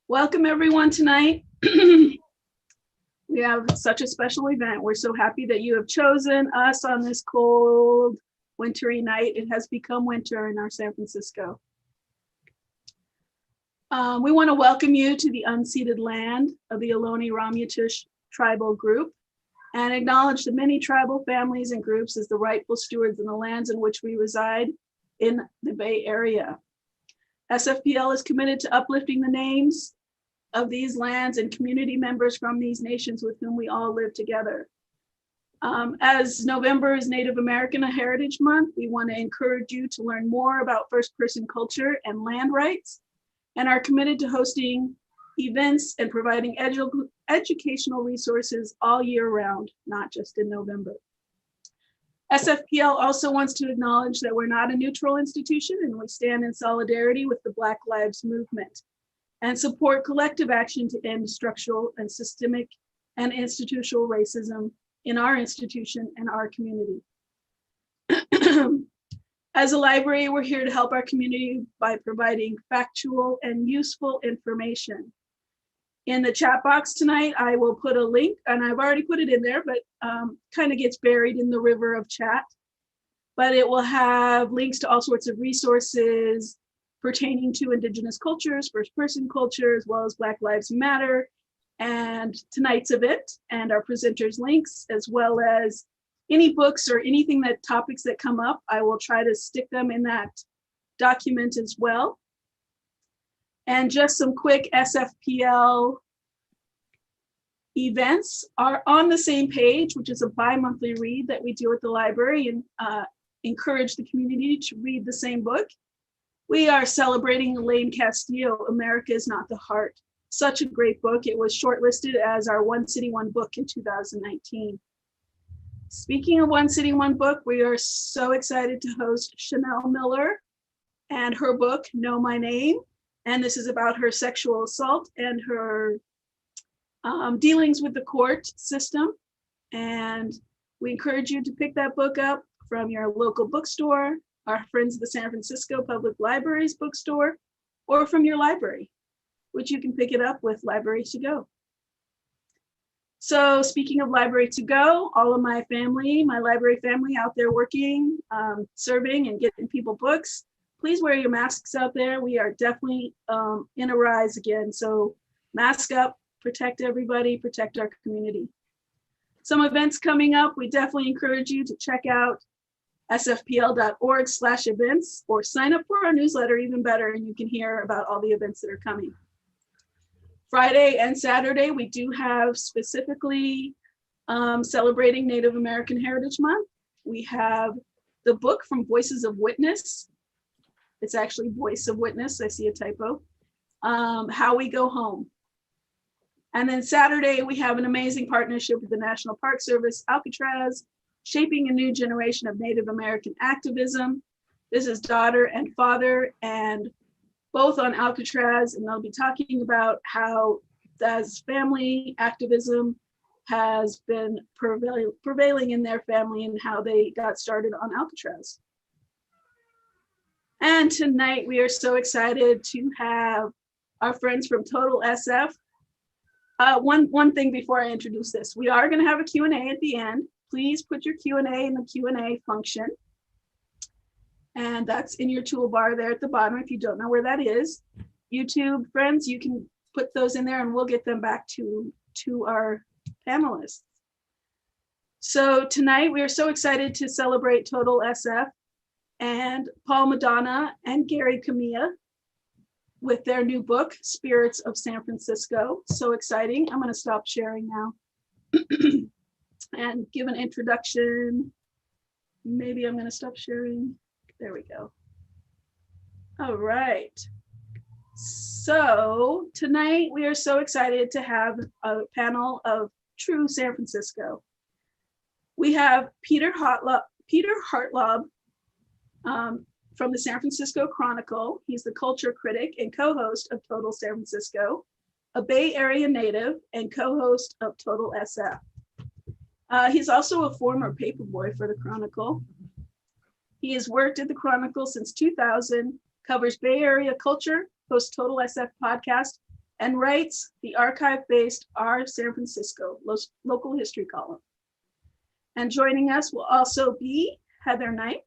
Welcome everyone tonight. We have such a special event. We're so happy that you have chosen us on this cold, wintry night. It has become winter in our San Francisco. We want to welcome you to the unceded land of the Ohlone Ramaytush tribal group and acknowledge the many tribal families and groups as the rightful stewards in the lands in which we reside in the Bay Area. SFPL is committed to uplifting the names of these lands and community members from these nations with whom we all live together. As November is Native American Heritage Month, we want to encourage you to learn more about first-person culture and land rights, and are committed to hosting events and providing educational resources all year round, not just in November. SFPL also wants to acknowledge that we're not a neutral institution, and we stand in solidarity with the Black Lives Movement and support collective action to end structural and systemic and institutional racism in our institution and our community. As a library, we're here to help our community by providing factual and useful information. In the chat box tonight, I will put a link, and I've already put it in there, but kind of gets buried in the river of chat. But it will have links to all sorts of resources pertaining to Indigenous cultures, first-person culture, as well as Black Lives Matter, and tonight's event, and our presenters' links, as well as any books or anything that topics that come up. I will try to stick them in that document as well. And just some quick SFPL events are on the same page, which is a bi-monthly read that we do at the library, and encourage the community to read the same book. We are celebrating Elaine Castillo, America is Not the Heart. Such a great book. It was shortlisted as our One City, One Book in 2019. Speaking of One City, One Book, we are so excited to host Chanel Miller and her book, Know My Name. And this is about her sexual assault and her dealings with the court system. And we encourage you to pick that book up from your local bookstore, our friends at the San Francisco Public Library's bookstore, or from your library, which you can pick it up with Library to Go. So speaking of Library to Go, all of my family, my library family out there working, serving and getting people books, please wear your masks out there. We are definitely in a rise again. So mask up, protect everybody, protect our community. Some events coming up, we definitely encourage you to check out sfpl.org/events or sign up for our newsletter, even better, and you can hear about all the events that are coming. Friday and Saturday, we do have specifically celebrating Native American Heritage Month. We have the book from Voices of Witness. It's actually Voice of Witness, I see a typo. How We Go Home. And then Saturday, we have an amazing partnership with the National Park Service, Alcatraz, Shaping a New Generation of Native American Activism. This is daughter and father, and both on Alcatraz, and they'll be talking about how as family activism has been prevailing in their family and how they got started on Alcatraz. And tonight we are so excited to have our friends from TotalSF. One thing before I introduce this, we are going to have a Q&A at the end. Please put your Q&A in the Q&A function. And that's in your toolbar there at the bottom if you don't know where that is. YouTube friends, you can put those in there and we'll get them back to our panelists. So tonight we are so excited to celebrate TotalSF and Paul Madonna and Gary Kamiya with their new book, Spirits of San Francisco. So exciting. I'm going to stop sharing now and give an introduction. Maybe I'm going to stop sharing. There we go. All right. So tonight we are so excited to have a panel of true San Francisco. We have Peter Hartlaub from the San Francisco Chronicle. He's the culture critic and co-host of Total San Francisco, a Bay Area native and co-host of TotalSF. He's also a former paperboy for the Chronicle. He has worked at the Chronicle since 2000, covers Bay Area culture, hosts TotalSF podcast, and writes the archive-based Our San Francisco local history column. And joining us will also be Heather Knight.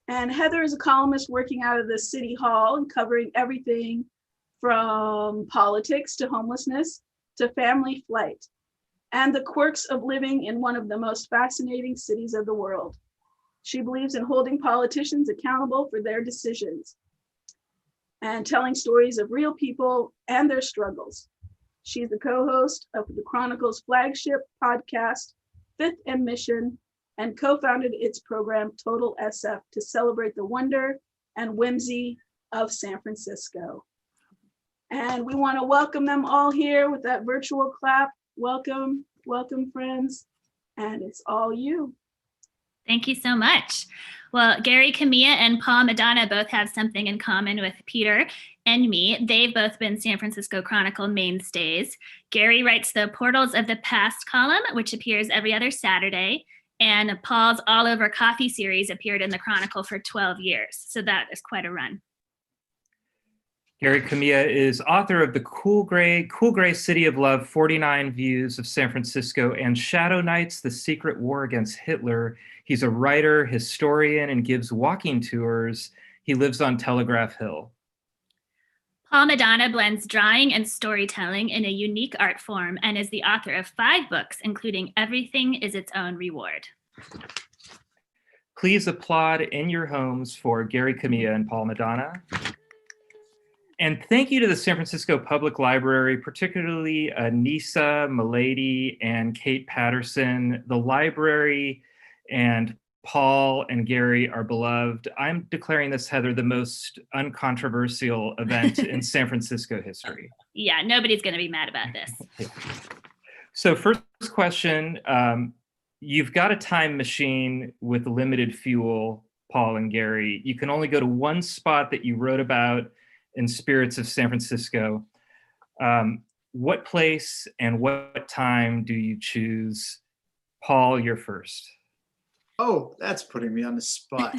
And Heather is a columnist working out of the City Hall and covering everything from politics to homelessness to family flight and the quirks of living in one of the most fascinating cities of the world. She believes in holding politicians accountable for their decisions and telling stories of real people and their struggles. She's the co-host of the Chronicle's flagship podcast, Fifth and Mission, and co-founded its program, TotalSF, to celebrate the wonder and whimsy of San Francisco. And we want to welcome them all here with that virtual clap. Welcome, welcome, friends. And it's all you. Thank you so much. Well, Gary Kamiya and Paul Madonna both have something in common with Peter and me. They've both been San Francisco Chronicle mainstays. Gary writes the Portals of the Past column, which appears every other Saturday. And Paul's All Over Coffee series appeared in the Chronicle for 12 years. So that is quite a run. Gary Kamiya is author of the Cool Gray City of Love, 49 Views of San Francisco, and Shadow Nights, The Secret War Against Hitler. He's a writer, historian, and gives walking tours. He lives on Telegraph Hill. Paul Madonna blends drawing and storytelling in a unique art form and is the author of 5 books, including Everything is Its Own Reward. Please applaud in your homes for Gary Kamiya and Paul Madonna. And thank you to the San Francisco Public Library, particularly Nisa, Milady, and Kate Patterson. The library and Paul and Gary are beloved. I'm declaring this, Heather, the most uncontroversial event in San Francisco history. Yeah, nobody's going to be mad about this. So first question, you've got a time machine with limited fuel, Paul and Gary. You can only go to one spot that you wrote about in Spirits of San Francisco. What place and what time do you choose? Paul, you're first. Oh, that's putting me on the spot.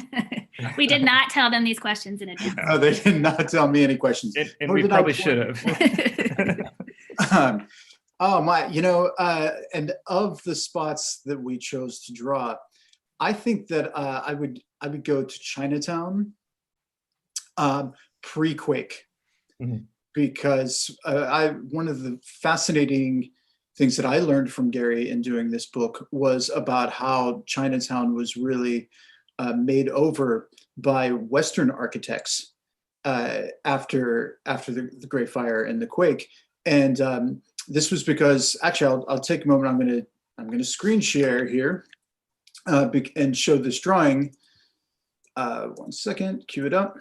We did not tell them these questions in advance. No, they did not tell me any questions. And we probably should have. Oh my, and of the spots that we chose to draw, I think that I would go to Chinatown pre-quake, because one of the fascinating things that I learned from Gary in doing this book was about how Chinatown was really made over by Western architects after the Great Fire and the quake. And this was because, actually, I'll take a moment. I'm gonna screen share here and show this drawing. 1 second, cue it up.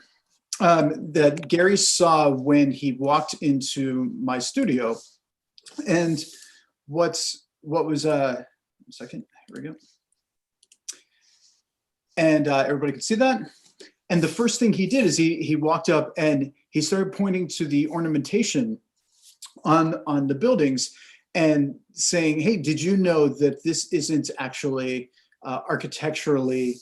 That Gary saw when he walked into my studio, and what was 1 second, here we go. And everybody can see that. And the first thing he did is he walked up and he started pointing to the ornamentation on the buildings and saying, hey, did you know that this isn't actually architecturally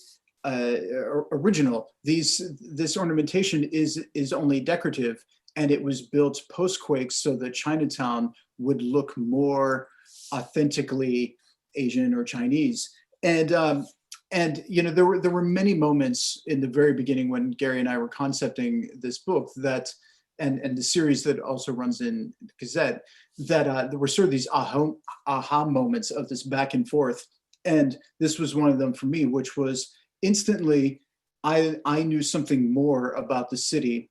original? This ornamentation is only decorative, and it was built post-quake so that Chinatown would look more authentically Asian or Chinese. And there were many moments in the very beginning when Gary and I were concepting this book that, and the series that also runs in the Gazette, that there were sort of these aha moments of this back and forth. And this was one of them for me, which was instantly I knew something more about the city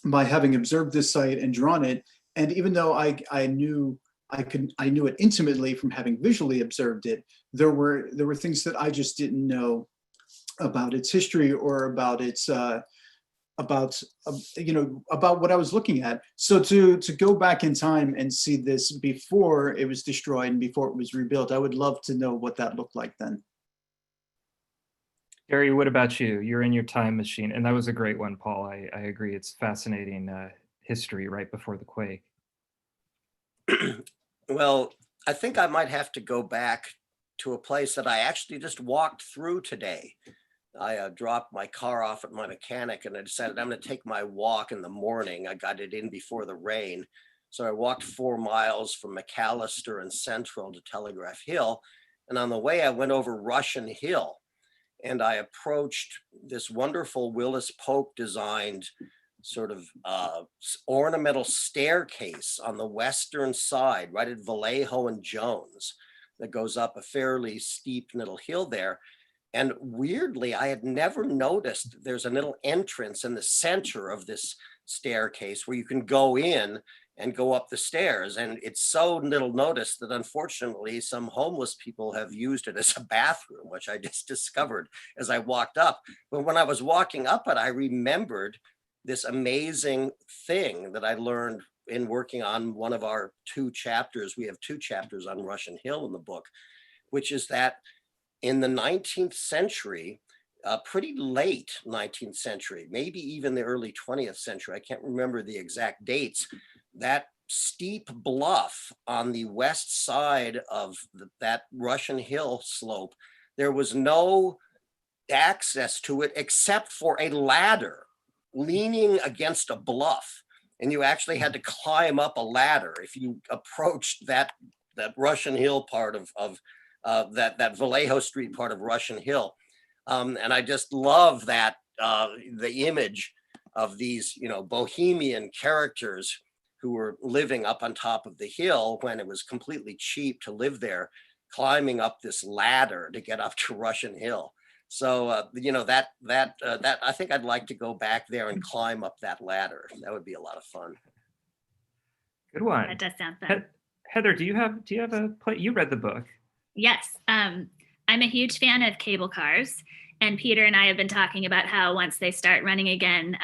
by having observed this site and drawn it. And even though I knew it intimately from having visually observed it, there were things that I just didn't know about its history or about its about what I was looking at. So to go back in time and see this before it was destroyed and before it was rebuilt, I would love to know what that looked like then. Gary, what about you? You're in your time machine, and that was a great one, Paul. I agree. It's fascinating history right before the quake. Well, I think I might have to go back to a place that I actually just walked through today. I dropped my car off at my mechanic, and I decided I'm going to take my walk in the morning. I got it in before the rain. So I walked 4 miles from McAllister and Central to Telegraph Hill. And on the way, I went over Russian Hill, and I approached this wonderful Willis Polk designed sort of ornamental staircase on the western side, right at Vallejo and Jones, that goes up a fairly steep little hill there. And weirdly, I had never noticed there's a little entrance in the center of this staircase where you can go in and go up the stairs. And it's so little noticed that unfortunately some homeless people have used it as a bathroom, which I just discovered as I walked up. But when I was walking up it, I remembered this amazing thing that I learned in working on one of our 2 chapters. We have 2 chapters on Russian Hill in the book, which is that in the 19th century, pretty late 19th century, maybe even the early 20th century, I can't remember the exact dates, that steep bluff on the west side of that Russian Hill slope, there was no access to it except for a ladder leaning against a bluff. And you actually had to climb up a ladder if you approached that Russian Hill part of that Vallejo Street part of Russian Hill. And I just love that, the image of these, bohemian characters who were living up on top of the hill when it was completely cheap to live there, climbing up this ladder to get up to Russian Hill. So, that I think I'd like to go back there and climb up that ladder. That would be a lot of fun. Good one. That does sound fun. Heather, do you have a play? You read the book. Yes. I'm a huge fan of cable cars, and Peter and I have been talking about how once they start running again,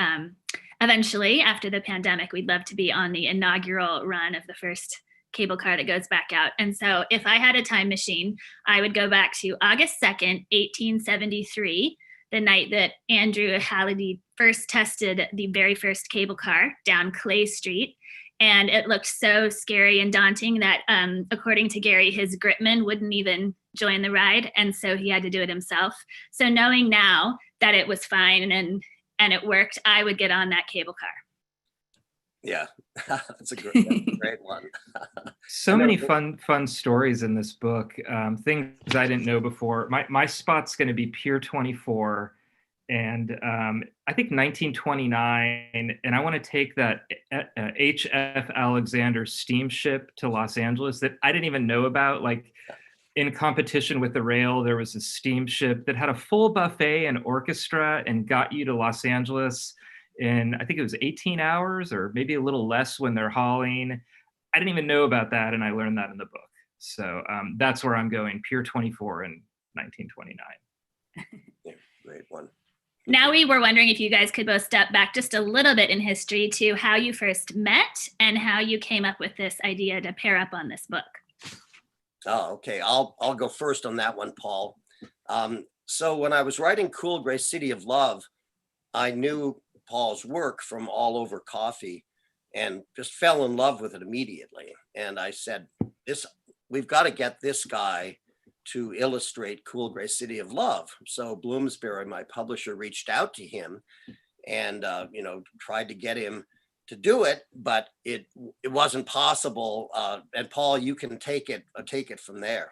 eventually after the pandemic, we'd love to be on the inaugural run of the first cable car that goes back out. And so if I had a time machine, I would go back to August 2nd, 1873, the night that Andrew Halliday first tested the very first cable car down Clay Street. And it looked so scary and daunting that according to Gary, his gripman wouldn't even join the ride. And so he had to do it himself. So knowing now that it was fine and it worked, I would get on that cable car. Yeah, that's a great one. So many fun stories in this book. Things I didn't know before. My spot's going to be Pier 24, and I think 1929. And I want to take that H.F. Alexander steamship to Los Angeles that I didn't even know about. Like in competition with the rail, there was a steamship that had a full buffet and orchestra and got you to Los Angeles in, I think it was 18 hours or maybe a little less when they're hauling. I didn't even know about that, and I learned that in the book. So that's where I'm going, Pier 24 in 1929. Yeah, great one. Now we were wondering if you guys could both step back just a little bit in history to how you first met and how you came up with this idea to pair up on this book. Oh, okay. I'll go first on that one, Paul. So when I was writing Cool Gray City of Love, I knew Paul's work from All Over Coffee and just fell in love with it immediately. And I said, we've got to get this guy to illustrate Cool Gray City of Love. So Bloomsbury, my publisher, reached out to him and tried to get him to do it, but it wasn't possible. And Paul, you can take it from there.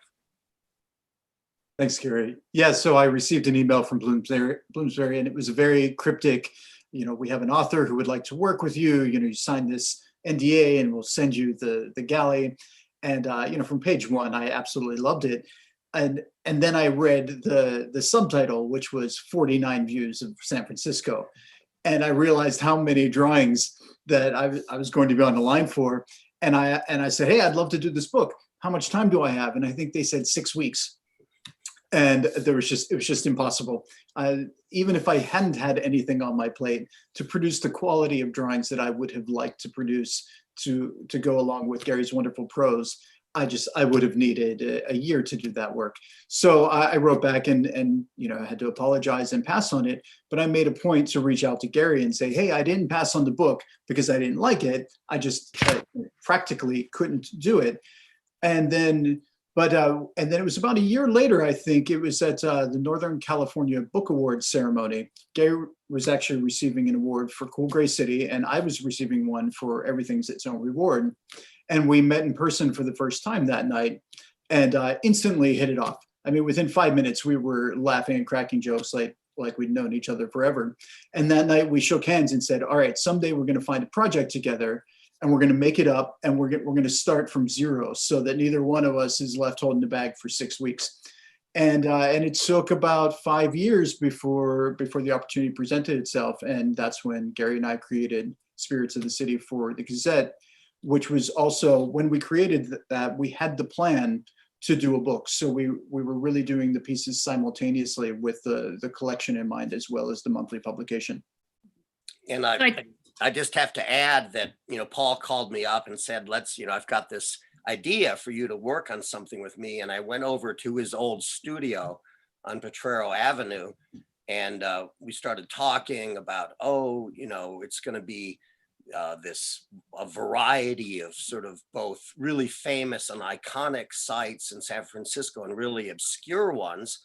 Thanks, Gary. Yeah, so I received an email from Bloomsbury, and it was a very cryptic, we have an author who would like to work with you, you sign this NDA and we'll send you the galley. And, from page 1, I absolutely loved it. And then I read the subtitle, which was 49 Views of San Francisco. And I realized how many drawings that I was going to be on the line for. And I said, hey, I'd love to do this book. How much time do I have? And I think they said 6 weeks. And it was just impossible. Even if I hadn't had anything on my plate, to produce the quality of drawings that I would have liked to produce to go along with Gary's wonderful prose, I would have needed a year to do that work. So I wrote back and I had to apologize and pass on it. But I made a point to reach out to Gary and say, hey, I didn't pass on the book because I didn't like it. I just practically couldn't do it. And then But and then it was about a year later, I think it was at the Northern California Book Award ceremony. Gary was actually receiving an award for Cool Gray City, and I was receiving one for Everything's Its Own Reward. And we met in person for the first time that night, and instantly hit it off. I mean, within 5 minutes, we were laughing and cracking jokes like we'd known each other forever. And that night we shook hands and said, all right, someday we're going to find a project together, and we're going to make it up, and we're going to start from zero so that neither one of us is left holding the bag for 6 weeks. And it took about 5 years before the opportunity presented itself. And that's when Gary and I created Spirits of the City for the Gazette, which was also, when we created that, we had the plan to do a book. So we were really doing the pieces simultaneously with the collection in mind, as well as the monthly publication. And I just have to add that, Paul called me up and said, I've got this idea for you to work on something with me. And I went over to his old studio on Potrero Avenue, and we started talking about, it's going to be a variety of sort of both really famous and iconic sites in San Francisco and really obscure ones.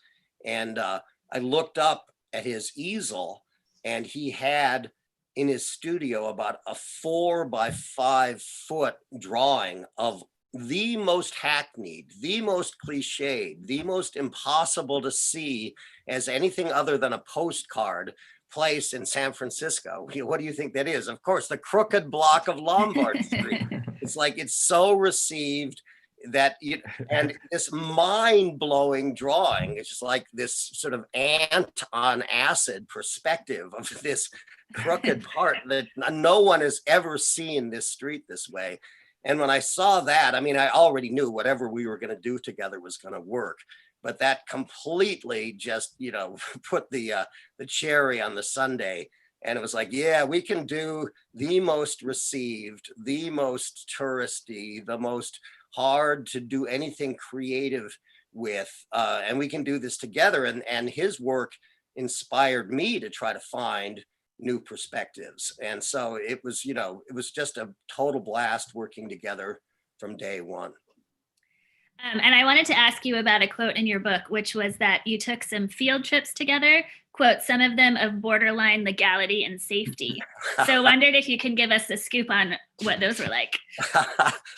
And I looked up at his easel, and he had in his studio about a 4 by 5 foot drawing of the most hackneyed, the most cliched, the most impossible to see as anything other than a postcard place in San Francisco. What do you think that is? Of course, the crooked block of Lombard Street. It's so received that and this mind-blowing drawing, it's just like this sort of ant on acid perspective of this crooked part that no one has ever seen this street this way. And when I saw that, I mean, I already knew whatever we were going to do together was going to work, but that completely just, put the cherry on the sundae. And it was like, yeah, we can do the most received, the most touristy, the most hard to do anything creative with, and we can do this together. And his work inspired me to try to find new perspectives. And so it was just a total blast working together from day one. And I wanted to ask you about a quote in your book, which was that you took some field trips together, quote, some of them of borderline legality and safety. So I wondered if you can give us a scoop on what those were like.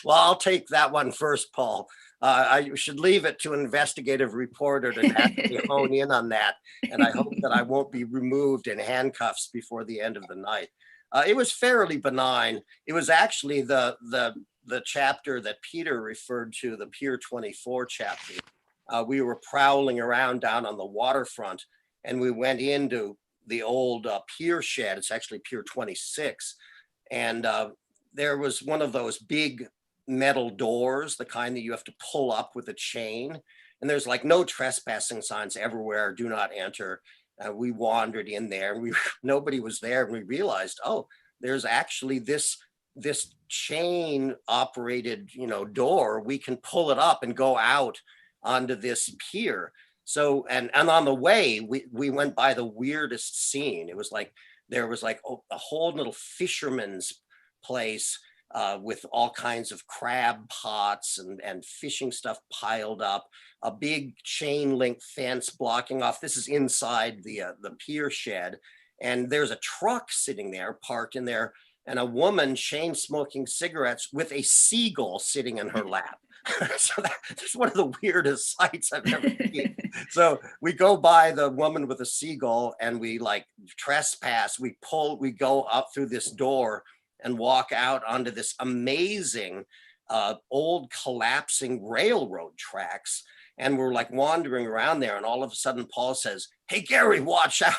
Well, I'll take that one first, Paul. I should leave it to an investigative reporter to actually hone in on that. And I hope that I won't be removed in handcuffs before the end of the night. It was fairly benign. It was actually the chapter that Peter referred to, the Pier 24 chapter. We were prowling around down on the waterfront, and we went into the old pier shed. It's actually Pier 26. And there was one of those big metal doors, the kind that you have to pull up with a chain. And there's like no trespassing signs everywhere, do not enter. We wandered in there, and nobody was there. And we realized, oh, there's actually this chain operated, door. We can pull it up and go out onto this pier. So, and on the way, we went by the weirdest scene. It was like, there was like a whole little fisherman's place with all kinds of crab pots and fishing stuff piled up, a big chain link fence blocking off. This is inside the pier shed. And there's a truck sitting there, parked in there, and a woman chain smoking cigarettes with a seagull sitting in her lap. So that's one of the weirdest sights I've ever seen. So we go by the woman with a seagull, and we like trespass. We go up through this door and walk out onto this amazing old collapsing railroad tracks. And we're like wandering around there, and all of a sudden Paul says, "Hey, Gary, watch out."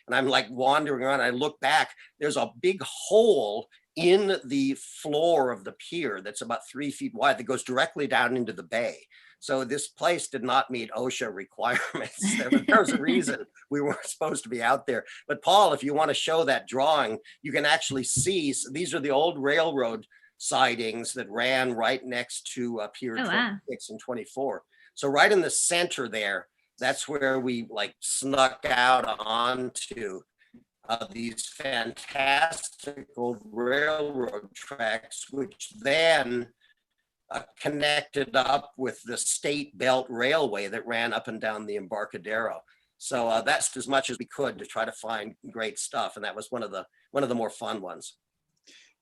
And I'm like wandering around. I look back, there's a big hole in the floor of the pier that's about 3 feet wide that goes directly down into the bay. So this place did not meet OSHA requirements. There was a reason we weren't supposed to be out there. But Paul, if you want to show that drawing, you can actually see, so these are the old railroad sidings that ran right next to Pier 26 and 24. So right in the center there, that's where we like snuck out onto these fantastic old railroad tracks, which then connected up with the State Belt Railway that ran up and down the Embarcadero. So that's as much as we could to try to find great stuff, and that was one of the more fun ones.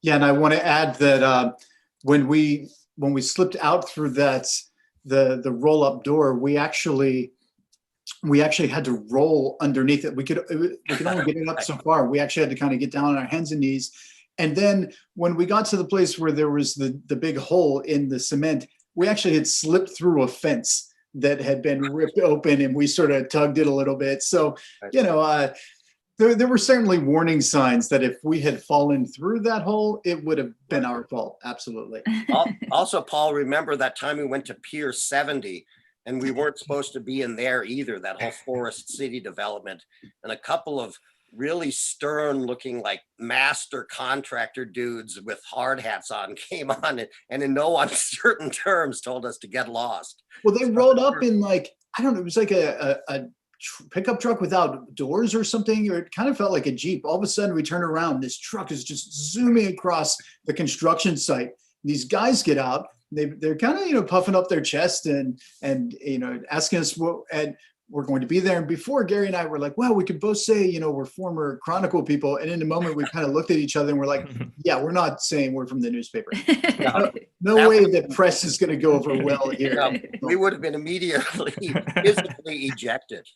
Yeah, and I want to add that when we slipped out through that the roll up door, we actually had to roll underneath it. We could only get it up so far. We actually had to kind of get down on our hands and knees. And then when we got to the place where there was the big hole in the cement, we actually had slipped through a fence that had been ripped open, and we sort of tugged it a little bit. So, you know, there were certainly warning signs that if we had fallen through that hole, it would have been our fault. Absolutely. Also, Paul, remember that time we went to Pier 70 and we weren't supposed to be in there either, that whole Forest City development, and a couple of really stern looking like master contractor dudes with hard hats on came on and in no uncertain terms told us to get lost. Well, they rolled up in like, I don't know, it was like a pickup truck without doors or something, or it kind of felt like a Jeep. All of a sudden we turn around, this truck is just zooming across the construction site. These guys get out, they're kind of, you know, puffing up their chest and you know, asking us what, and we're going to be there. And before, Gary and I were like, well, we could both say, you know, we're former Chronicle people. And in a moment, we kind of looked at each other and we're like, yeah, we're not saying we're from the newspaper. No way that press is going to go over well here. No, we would have been immediately physically ejected.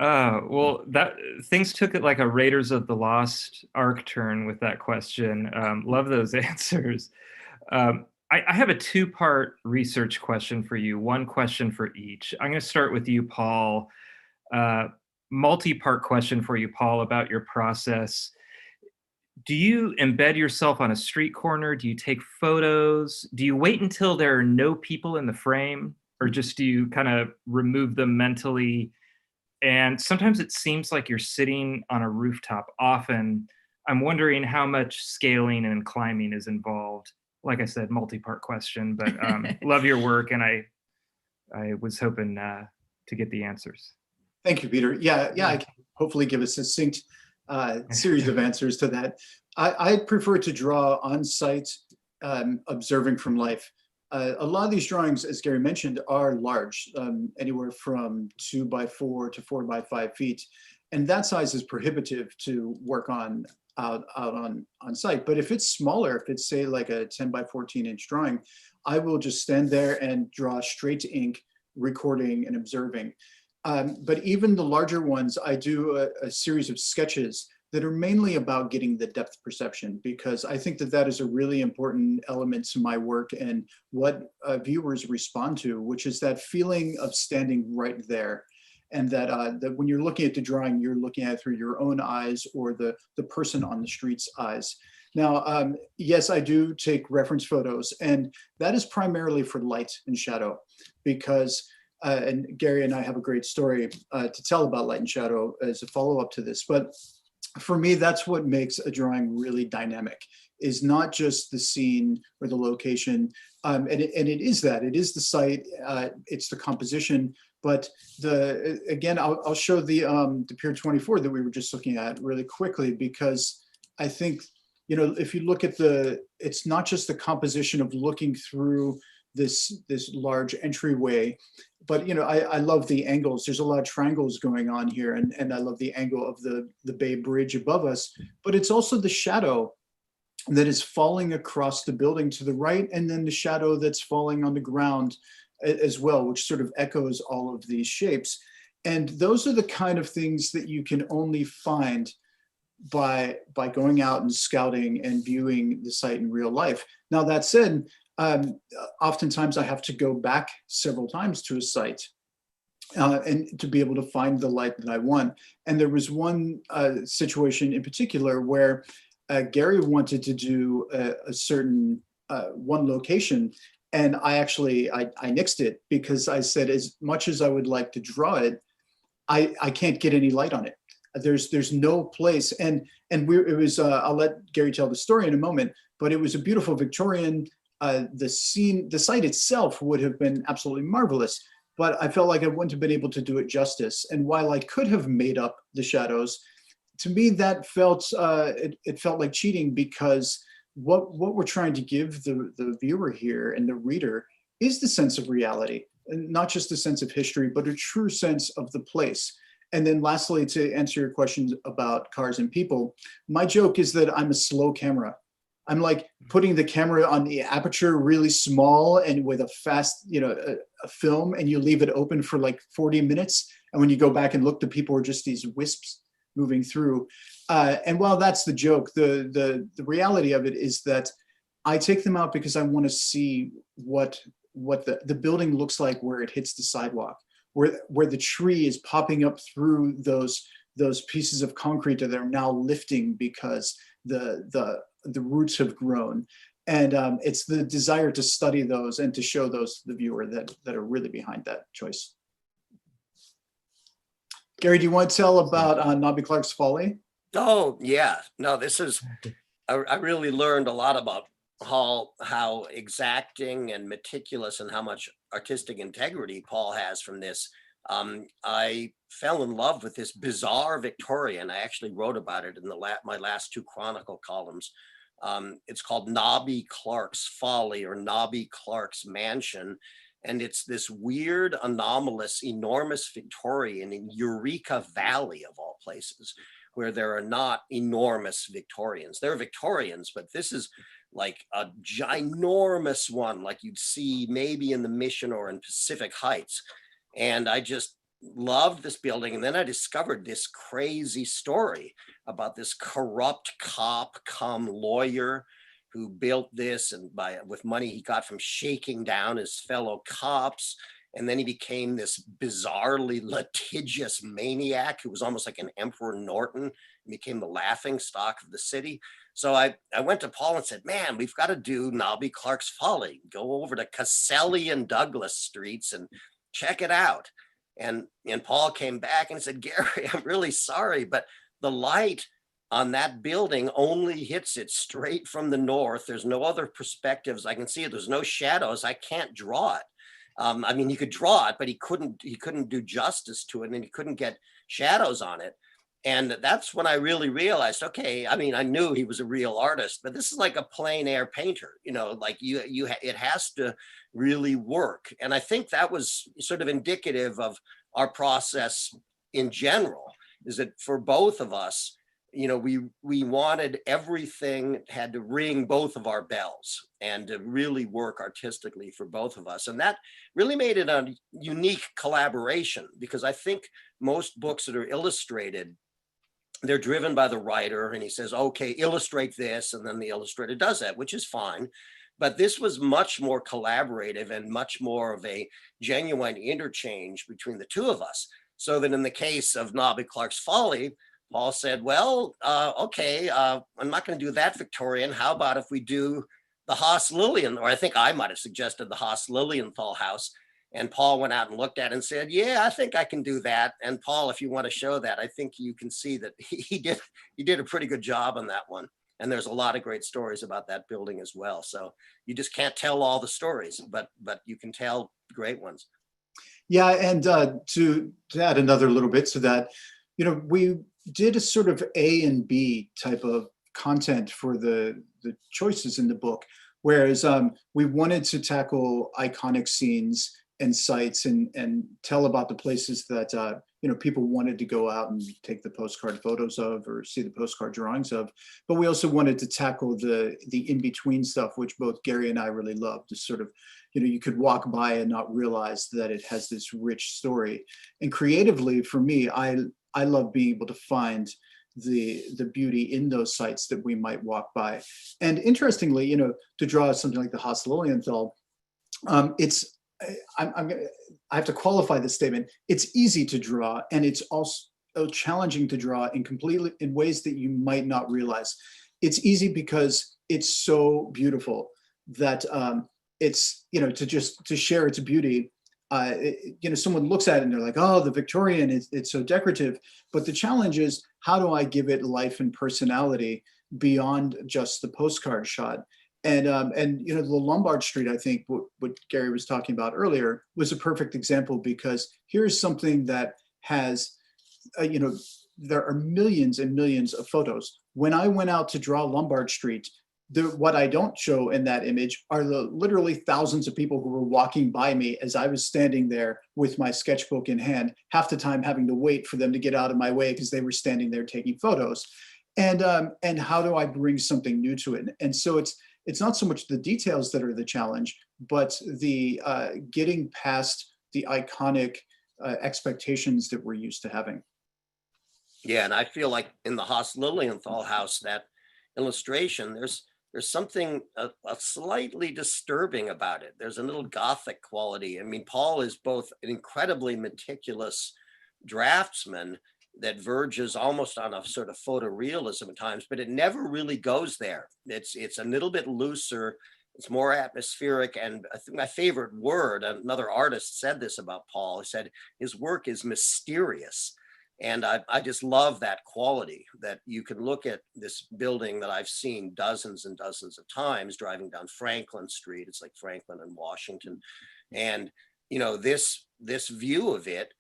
Well, that things took it like a Raiders of the Lost arc turn with that question. Love those answers. I have a two-part research question for you, one question for each. I'm going to start with you, Paul. Multi-part question for you, Paul, about your process. Do you embed yourself on a street corner? Do you take photos? Do you wait until there are no people in the frame? Or just do you kind of remove them mentally? And sometimes it seems like you're sitting on a rooftop. Often, I'm wondering how much scaling and climbing is involved. Like I said, multi-part question, but love your work, and I was hoping to get the answers. Thank you, Peter. Yeah, I can hopefully give a succinct series of answers to that. I prefer to draw on site, observing from life. A lot of these drawings, as Gary mentioned, are large, anywhere from 2x4 to 4x5 feet. And that size is prohibitive to work on out on site. But if it's smaller, if it's say like a 10x14 inch drawing, I will just stand there and draw straight to ink, recording and observing. But even the larger ones, I do a series of sketches that are mainly about getting the depth perception, because I think that that is a really important element to my work and what viewers respond to, which is that feeling of standing right there. And that, that when you're looking at the drawing, you're looking at it through your own eyes or the person on the street's eyes. Now, yes, I do take reference photos, and that is primarily for light and shadow, because, and Gary and I have a great story to tell about light and shadow as a follow-up to this. But for me, that's what makes a drawing really dynamic, is not just the scene or the location. And it is that, it is the site, it's the composition. But again, I'll show the Pier 24 that we were just looking at really quickly, because I think, you know, if you look at it's not just the composition of looking through this large entryway, but, you know, I love the angles. There's a lot of triangles going on here, and I love the angle of the Bay Bridge above us, but it's also the shadow that is falling across the building to the right, and then the shadow that's falling on the ground as well, which sort of echoes all of these shapes. And those are the kind of things that you can only find by going out and scouting and viewing the site in real life. Now, that said, oftentimes I have to go back several times to a site and to be able to find the light that I want. And there was one situation in particular where Gary wanted to do a certain one location, and I nixed it, because I said, as much as I would like to draw it, I can't get any light on it. There's no place, and it was I'll let Gary tell the story in a moment, but it was a beautiful Victorian. The site itself would have been absolutely marvelous, but I felt like I wouldn't have been able to do it justice. And while I could have made up the shadows, to me that felt it felt like cheating, because what we're trying to give the viewer here and the reader is the sense of reality, and not just a sense of history, but a true sense of the place. And then lastly, to answer your questions about cars and people, my joke is that I'm a slow camera. I'm like putting the camera on the aperture really small and with a fast, a film, and you leave it open for like 40 minutes. And when you go back and look, the people are just these wisps moving through. And while that's the joke, the reality of it is that I take them out because I want to see what the building looks like where it hits the sidewalk, where the tree is popping up through those pieces of concrete that are now lifting because the roots have grown. And it's the desire to study those and to show those to the viewer that are really behind that choice. Gary, do you want to tell about Nobby Clark's Folly? Oh, yeah. No, I really learned a lot about how exacting and meticulous and how much artistic integrity Paul has from this. I fell in love with this bizarre Victorian. I actually wrote about it in my last 2 Chronicle columns. It's called Nobby Clark's Folly or Nobby Clark's Mansion. And it's this weird, anomalous, enormous Victorian in Eureka Valley, of all places, where there are not enormous Victorians. There are Victorians, but this is like a ginormous one, like you'd see maybe in the Mission or in Pacific Heights. And I just loved this building. And then I discovered this crazy story about this corrupt cop come lawyer who built this, and with money he got from shaking down his fellow cops. And then he became this bizarrely litigious maniac who was almost like an Emperor Norton and became the laughing stock of the city. So I went to Paul and said, man, we've got to do Nobby Clark's Folly. Go over to Caselli and Douglas streets and check it out. And Paul came back and said, Gary, I'm really sorry, but the light on that building only hits it straight from the north. There's no other perspectives. I can see it. There's no shadows. I can't draw it. I mean, he could draw it, but he couldn't do justice to it, and he couldn't get shadows on it. And that's when I really realized, okay, I mean, I knew he was a real artist, but this is like a plein air painter, like it has to really work. And I think that was sort of indicative of our process in general, is that for both of us, we wanted everything had to ring both of our bells and to really work artistically for both of us. And that really made it a unique collaboration, because I think most books that are illustrated, they're driven by the writer and he says, okay, illustrate this. And then the illustrator does that, which is fine. But this was much more collaborative and much more of a genuine interchange between the two of us. So that in the case of Nobby Clark's Folly, Paul said, well, okay, I'm not going to do that Victorian. How about if we do the Haas Lilienthal? Or I think I might have suggested the Haas Lilienthal house. And Paul went out and looked at it and said, yeah, I think I can do that. And Paul, if you want to show that, I think you can see that he did a pretty good job on that one. And there's a lot of great stories about that building as well. So you just can't tell all the stories, but you can tell great ones. Yeah, and to add another little bit to that, we did a sort of A and B type of content for the choices in the book, whereas we wanted to tackle iconic scenes and sites and tell about the places that people wanted to go out and take the postcard photos of or see the postcard drawings of. But we also wanted to tackle the in-between stuff, which both Gary and I really loved. This sort of, you could walk by and not realize that it has this rich story. And creatively, for me, I love being able to find the beauty in those sites that we might walk by. And interestingly, to draw something like the Haas Lilienthal, I have to qualify this statement. It's easy to draw, and it's also challenging to draw in ways that you might not realize. It's easy because it's so beautiful that it's, to share its beauty. Someone looks at it and they're like, oh, the Victorian, it's so decorative. But the challenge is, how do I give it life and personality beyond just the postcard shot? And the Lombard Street, I think what Gary was talking about earlier was a perfect example, because here's something that has, there are millions and millions of photos. When I went out to draw Lombard Street, what I don't show in that image are the literally thousands of people who were walking by me as I was standing there with my sketchbook in hand, half the time having to wait for them to get out of my way because they were standing there taking photos. And how do I bring something new to it? And so it's not so much the details that are the challenge, but the getting past the iconic expectations that we're used to having. Yeah, and I feel like in the Haas Lilienthal house, that illustration, there's something a slightly disturbing about it. There's a little Gothic quality. I mean, Paul is both an incredibly meticulous draftsman that verges almost on a sort of photorealism at times, but it never really goes there. It's a little bit looser. It's more atmospheric. And I think my favorite word, another artist said this about Paul, he said his work is mysterious. And I just love that quality, that you can look at this building that I've seen dozens and dozens of times driving down Franklin Street. It's like Franklin and Washington. And, you know, this view of it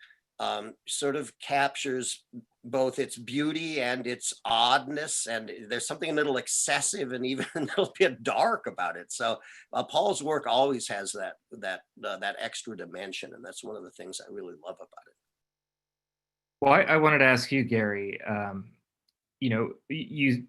sort of captures both its beauty and its oddness. And there's something a little excessive and even a little bit dark about it. So Paul's work always has that extra dimension. And that's one of the things I really love about it. Well, I wanted to ask you, Gary, you know, you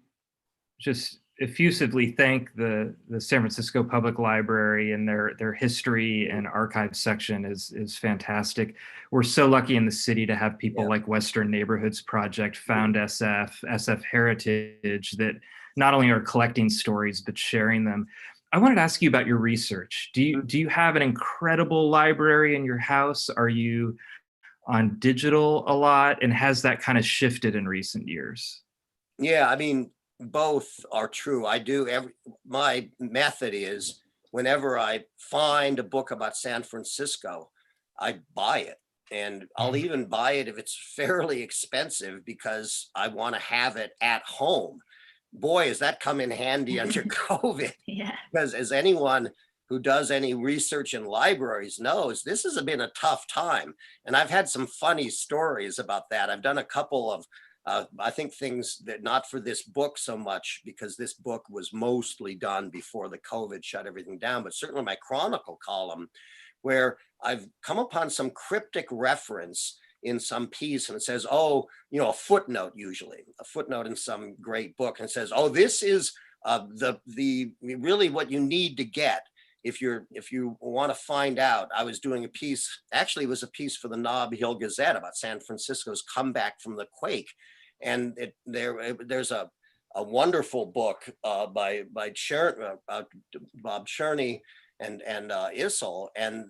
just effusively thank the San Francisco Public Library, and their history and archive section is fantastic. We're so lucky in the city to have people like Western Neighborhoods Project, Found SF, SF Heritage, that not only are collecting stories, but sharing them. I wanted to ask you about your research. Do you have an incredible library in your house? Are you on digital a lot, and has that kind of shifted in recent years? Yeah, I mean, both are true. I do my method is whenever I find a book about San Francisco, I buy it. And I'll even buy it if it's fairly expensive because I want to have it at home. Boy, has that come in handy under COVID. Yeah. Because as anyone who does any research in libraries knows, this has been a tough time. And I've had some funny stories about that. I've done a couple of, I think, things that not for this book so much, because this book was mostly done before the COVID shut everything down, but certainly my Chronicle column, where I've come upon some cryptic reference in some piece, and it says, oh, you know, a footnote, usually a footnote in some great book, and it says, oh, this is the really what you need to get if you want to find out. I was doing a piece, actually it was a piece for the Nob Hill Gazette about San Francisco's comeback from the quake. And there's a wonderful book by Bob Cherney and Issel, and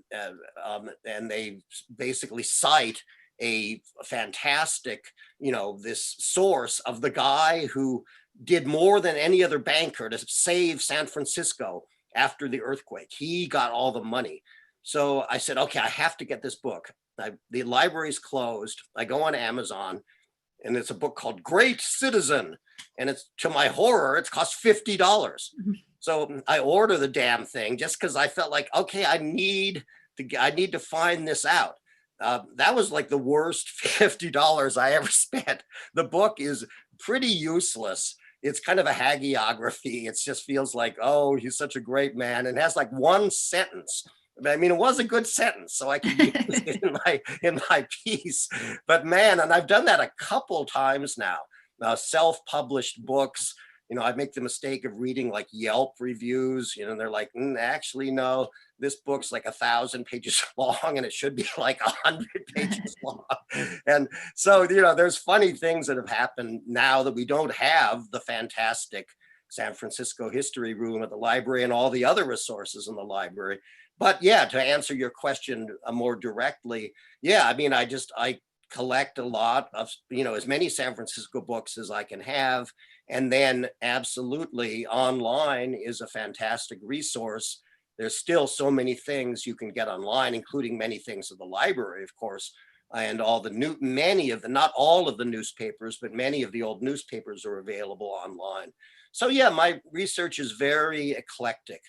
they basically cite a fantastic, you know, this source of the guy who did more than any other banker to save San Francisco after the earthquake. He got all the money. So I said, okay, I have to get this book. The library's closed. I go on Amazon, and it's a book called Great Citizen. And it's, to my horror, it's cost $50. Mm-hmm. So I order the damn thing just because I felt like, okay, I need to find this out. That was like the worst $50 I ever spent. The book is pretty useless. It's kind of a hagiography. It just feels like, oh, he's such a great man. And it has like one sentence. I mean, it was a good sentence, so I could use it in my piece. But man, and I've done that a couple times now. Self-published books, you know, I make the mistake of reading like Yelp reviews, you know, and they're like, actually, no, this book's like 1,000 pages long and it should be like 100 pages long. And so, you know, there's funny things that have happened now that we don't have the fantastic San Francisco history room at the library and all the other resources in the library. But yeah, to answer your question more directly, yeah, I mean, I collect a lot of, you know, as many San Francisco books as I can have. And then absolutely online is a fantastic resource. There's still so many things you can get online, including many things at the library, of course, and all the not all of the newspapers, but many of the old newspapers are available online. So yeah, my research is very eclectic.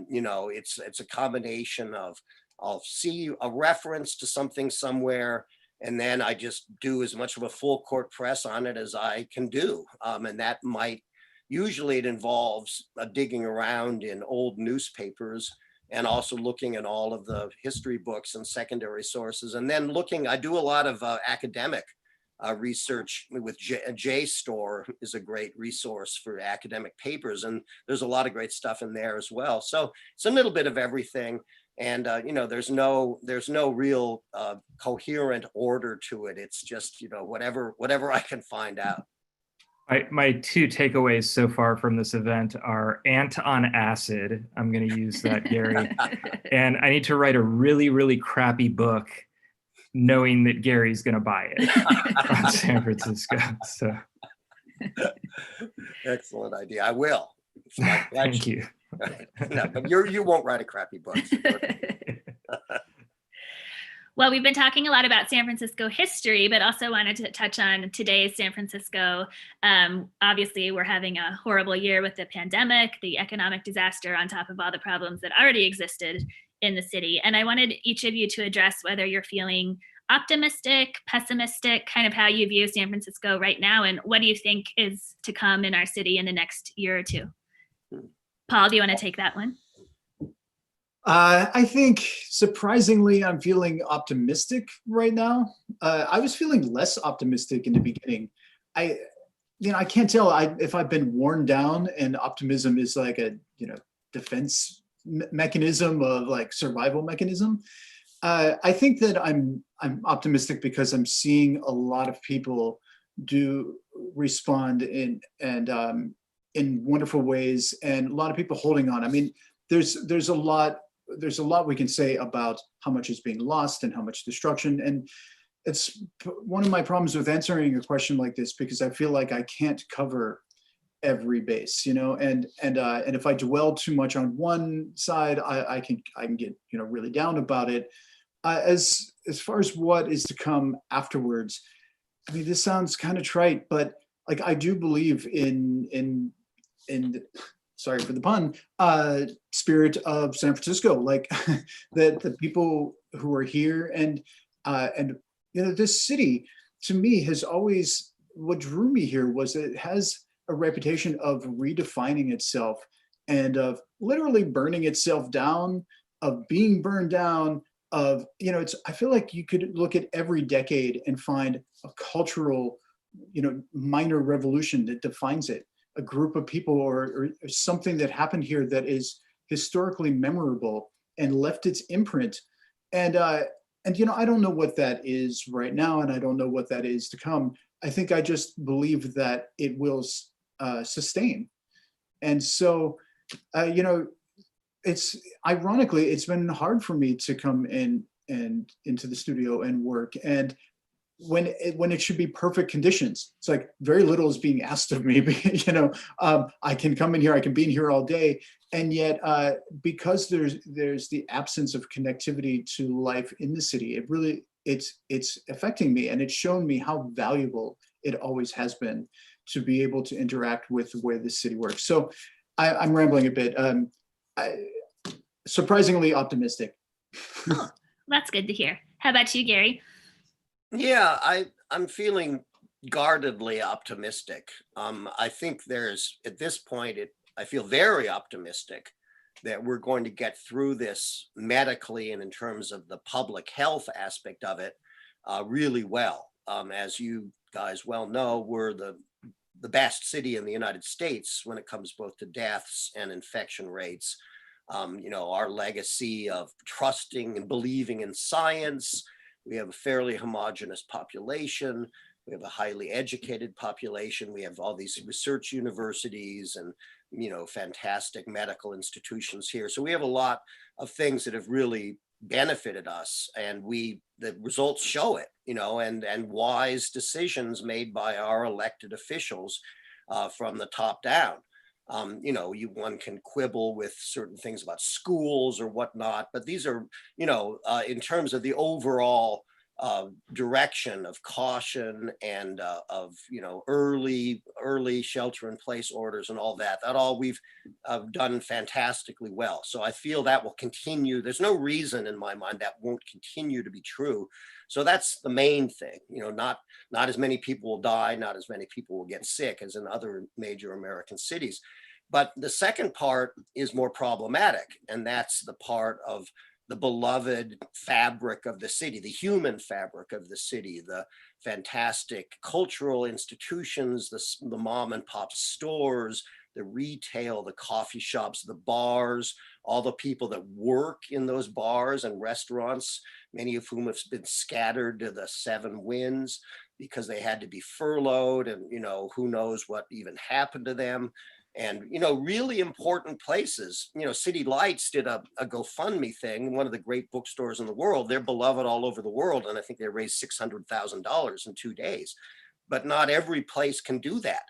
You know, it's a combination of, I'll see a reference to something somewhere, and then I just do as much of a full court press on it as I can do. And that might usually it involves digging around in old newspapers and also looking at all of the history books and secondary sources. And then I do a lot of academic research with JSTOR is a great resource for academic papers. And there's a lot of great stuff in there as well. So it's a little bit of everything. And, there's no real coherent order to it. It's just, whatever I can find out. My two takeaways so far from this event are Ant on Acid. I'm going to use that, Gary. And I need to write a really, really crappy book knowing that Gary's going to buy it on San Francisco. So Excellent idea. I will. It's my pleasure. Thank you. No, but you won't write a crappy book. Well, we've been talking a lot about San Francisco history, but also wanted to touch on today's San Francisco. Obviously, we're having a horrible year with the pandemic, the economic disaster on top of all the problems that already existed in the city. And I wanted each of you to address whether you're feeling optimistic, pessimistic, kind of how you view San Francisco right now, and what do you think is to come in our city in the next year or two? Paul, do you want to take that one? I think surprisingly, I'm feeling optimistic right now. I was feeling less optimistic in the beginning. I can't tell if I've been worn down, and optimism is like a defense mechanism of like survival mechanism. I think that I'm optimistic because I'm seeing a lot of people respond in wonderful ways, and a lot of people holding on. I mean, there's a lot we can say about how much is being lost and how much destruction. And it's one of my problems with answering a question like this, because I feel like I can't cover every base, and if I dwell too much on one side, I can get really down about it. As far as what is to come afterwards, I mean, this sounds kind of trite, but like I do believe in sorry for the pun, spirit of San Francisco, like the people who are here, and this city to me has always, what drew me here was that it has a reputation of redefining itself and of literally burning itself down, of being burned down, of, I feel like you could look at every decade and find a cultural, minor revolution that defines it. A group of people or something that happened here that is historically memorable and left its imprint. And I don't know what that is right now, and I don't know what that is to come. I think I just believe that it will sustain. And so, it's ironically, it's been hard for me to come in and into the studio and work. And when it should be perfect conditions, it's like very little is being asked of me. I can come in here, I can be in here all day, and yet because there's the absence of connectivity to life in the city, it's affecting me, and it's shown me how valuable it always has been to be able to interact with the way the city works. So I'm rambling a bit. Surprisingly optimistic. Oh, that's good to hear. How about you, Gary? Yeah, I'm feeling guardedly optimistic. I think at this point, I feel very optimistic that we're going to get through this medically and in terms of the public health aspect of it really well. As you guys well know, we're the best city in the United States when it comes both to deaths and infection rates. Our legacy of trusting and believing in science. We have a fairly homogeneous population. We have a highly educated population. We have all these research universities and, fantastic medical institutions here. So we have a lot of things that have really benefited us, and the results show it, and wise decisions made by our elected officials from the top down. One can quibble with certain things about schools or whatnot, but these are, in terms of the overall direction of caution and of, you know, early shelter in place orders and all that. That all we've done fantastically well. So I feel that will continue. There's no reason in my mind that won't continue to be true. So that's the main thing. You know, not as many people will die, not as many people will get sick as in other major American cities. But the second part is more problematic, and that's the part of the beloved fabric of the city, the human fabric of the city, the fantastic cultural institutions, the mom and pop stores, the retail, the coffee shops, the bars, all the people that work in those bars and restaurants, many of whom have been scattered to the seven winds because they had to be furloughed, and, you know, who knows what even happened to them. And, you know, really important places. You know, City Lights did a GoFundMe thing, one of the great bookstores in the world. They're beloved all over the world, and I think they raised $600,000 in 2 days. But not every place can do that.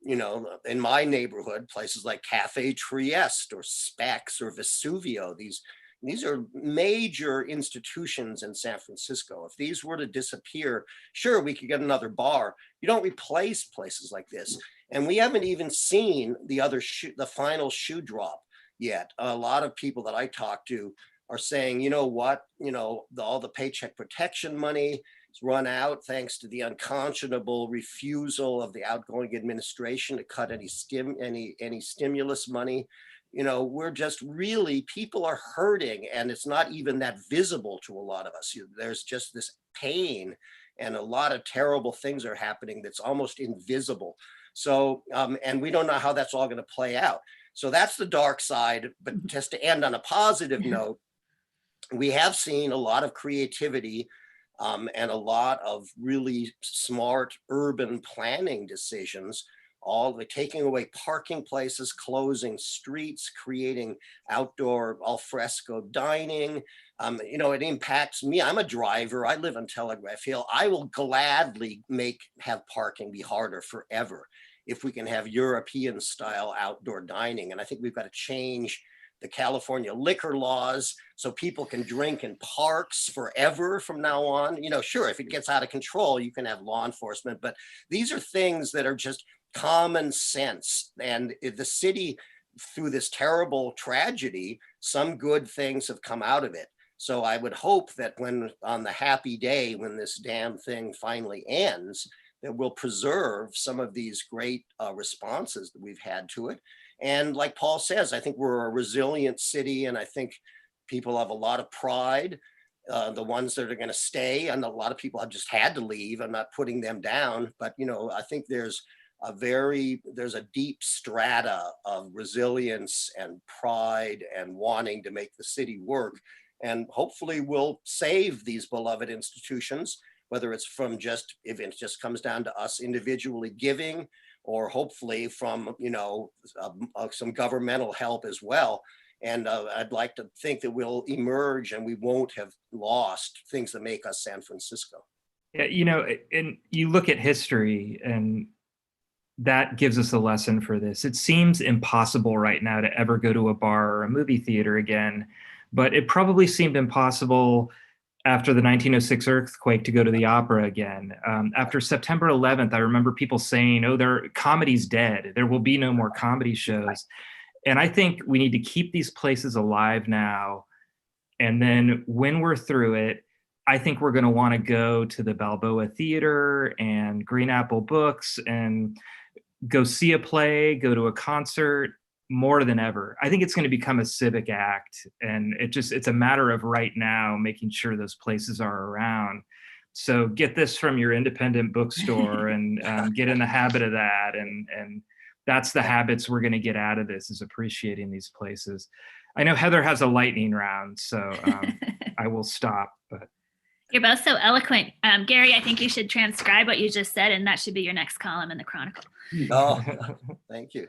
You know, in my neighborhood, places like Cafe Trieste or Specs or Vesuvio, these are major institutions in San Francisco. If these were to disappear, sure, we could get another bar. You don't replace places like this. And we haven't even seen the final shoe drop yet. A lot of people that I talk to are saying, you know what, you know, all the paycheck protection money is run out thanks to the unconscionable refusal of the outgoing administration to cut any stimulus money. You know, we're just really, people are hurting, and it's not even that visible to a lot of us. There's just this pain, and a lot of terrible things are happening that's almost invisible. So, and we don't know how that's all going to play out. So that's the dark side. But just to end on a positive note, we have seen a lot of creativity and a lot of really smart urban planning decisions, all the taking away parking places, closing streets, creating outdoor al fresco dining. You know, it impacts me. I'm a driver. I live on Telegraph Hill. I will gladly have parking be harder forever if we can have European style outdoor dining. And I think we've got to change the California liquor laws so people can drink in parks forever from now on. You know, sure, if it gets out of control, you can have law enforcement, but these are things that are just common sense. And the city, through this terrible tragedy, some good things have come out of it. So I would hope that when on the happy day, when this damn thing finally ends, that we'll preserve some of these great responses that we've had to it. And like Paul says, I think we're a resilient city, and I think people have a lot of pride. The ones that are going to stay, and a lot of people have just had to leave. I'm not putting them down, but you know, I think there's a deep strata of resilience and pride and wanting to make the city work. And hopefully we'll save these beloved institutions, whether it's from if it just comes down to us individually giving, or hopefully from, you know, some governmental help as well. And I'd like to think that we'll emerge and we won't have lost things that make us San Francisco. Yeah, you know, and you look at history, and that gives us a lesson for this. It seems impossible right now to ever go to a bar or a movie theater again, but it probably seemed impossible after the 1906 earthquake to go to the opera again. After September 11th, I remember people saying, oh, comedy's dead. There will be no more comedy shows. And I think we need to keep these places alive now. And then when we're through it, I think we're going to want to go to the Balboa Theater and Green Apple Books and go see a play, go to a concert more than ever. I think it's going to become a civic act, and it's a matter of right now making sure those places are around. So get this from your independent bookstore and get in the habit of that. And that's the habits we're going to get out of this, is appreciating these places. I know Heather has a lightning round, so I will stop. But you're both so eloquent. Gary, I think you should transcribe what you just said, and that should be your next column in the Chronicle. Oh, thank you.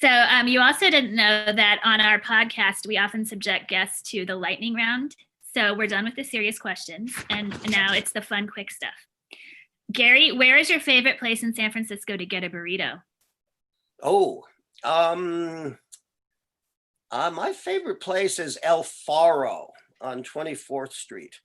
So you also didn't know that on our podcast, we often subject guests to the lightning round. So we're done with the serious questions, and now it's the fun, quick stuff. Gary, where is your favorite place in San Francisco to get a burrito? Oh, my favorite place is El Faro on 24th Street.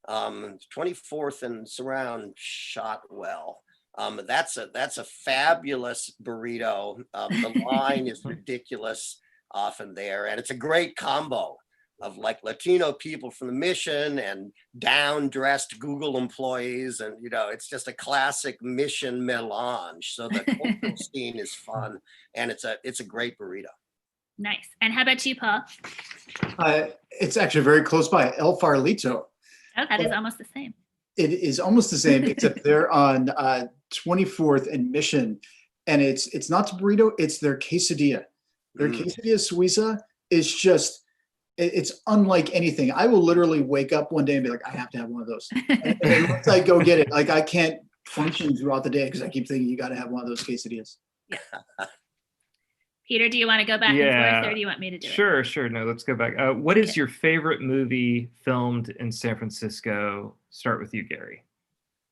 24th and Surround shot well. That's a fabulous burrito. The line is ridiculous often there, and it's a great combo of like Latino people from the Mission and down-dressed Google employees, and it's just a classic Mission melange. So the cultural scene is fun, and it's a great burrito. Nice. And how about you, Paul? It's actually very close by, El Farolito. Oh, that is almost the same. It is almost the same, except they're on 24th and Mission, and it's not the burrito, it's their quesadilla. Their quesadilla Suiza is just, it's unlike anything. I will literally wake up one day and be like, I have to have one of those. And then once I go get it, like I can't function throughout the day because I keep thinking you got to have one of those quesadillas. Yeah. Peter, do you want to go back and forth, or do you want me to do it? Sure. No, let's go back. What is your favorite movie filmed in San Francisco? Start with you, Gary.